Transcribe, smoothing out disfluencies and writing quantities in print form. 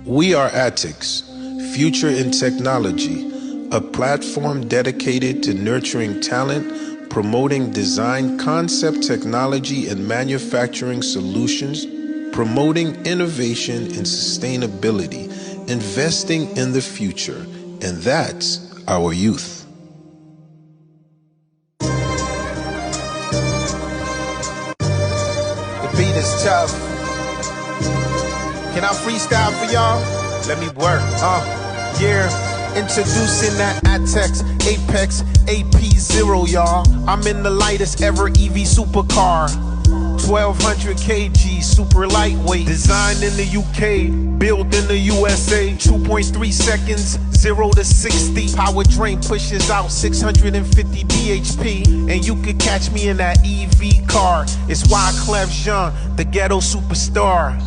We are Attucks, Future in Technology, a platform dedicated to nurturing talent, promoting design concept technology and manufacturing solutions, promoting innovation and sustainability, investing in the future, and that's our youth. The beat is tough. Can I freestyle for y'all? Let me work, yeah. Introducing that Attucks Apex AP0, y'all. I'm in the lightest ever EV supercar. 1200 kg, super lightweight. Designed in the UK, built in the USA. 2.3 seconds, 0 to 60. Powertrain pushes out 650 bhp. And you could catch me in that EV car. It's Wyclef Jean, the ghetto superstar.